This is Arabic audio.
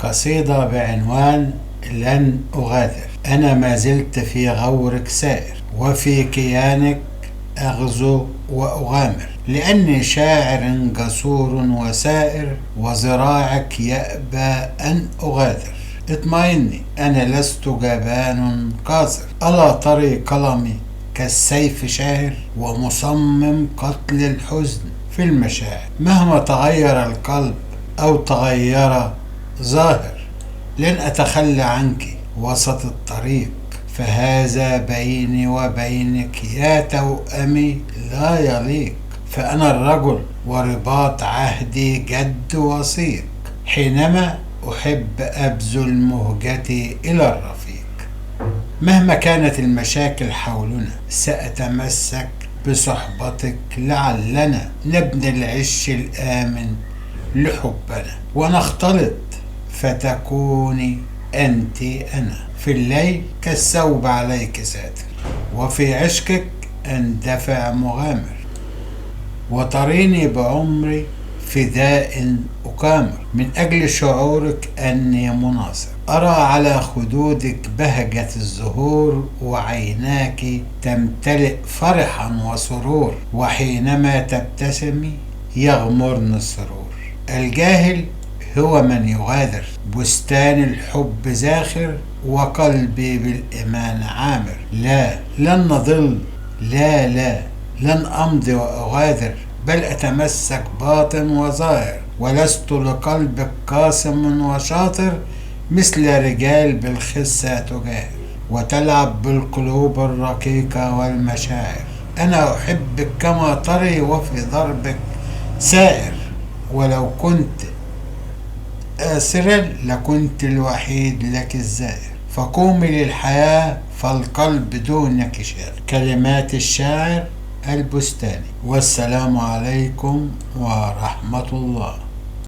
قصيدة بعنوان لن أغادر. أنا ما زلت في غورك سائر، وفي كيانك أغزو وأغامر، لأني شاعر جسور وسائر، وذراعك يأبى أن أغادر. اطمئني، أنا لست جبان قاصر، ألا تري قلمي كالسيف شاهر، ومصمم قتل الحزن في المشاعر. مهما تغير القلب أو تغير ظاهر، لن أتخلى عنك وسط الطريق، فهذا بيني وبينك يا توأمي لا يليق. فأنا الرجل ورباط عهدي جد وثيق، حينما أحب أبذل مهجتي إلى الرفيق. مهما كانت المشاكل حولنا سأتمسك بصحبتك، لعلنا نبني العش الآمن لحبنا، ونختلط فتكوني أنت أنا. في الليل كالثوب عليك ساتر، وفي عشقك أندفع مغامر، وتريني بعمري فداء أكامر، من أجل شعورك أني مناصر. أرى على خدودك بهجة الزهور، وعيناك تمتلئ فرحا وسرور، وحينما تبتسمي يغمرني السرور. الجاهل هو من يغادر، بستان الحب زاخر، وقلبي بالإيمان عامر. لا، لن نضل، لا لن أمضي وأغادر، بل أتمسك باطن وظاهر، ولست لقلبك قاسم وشاطر، مثل رجال بالخسة تجاهر، وتلعب بالقلوب الرقيقة والمشاعر. أنا أحبك كما تري، وفي ضربك سائر، ولو كنت آسرا لكنت الوحيد لك الزائر. فقومي للحياة فالقلب دونك شاغر. كلمات الشاعر البستاني. والسلام عليكم ورحمة الله.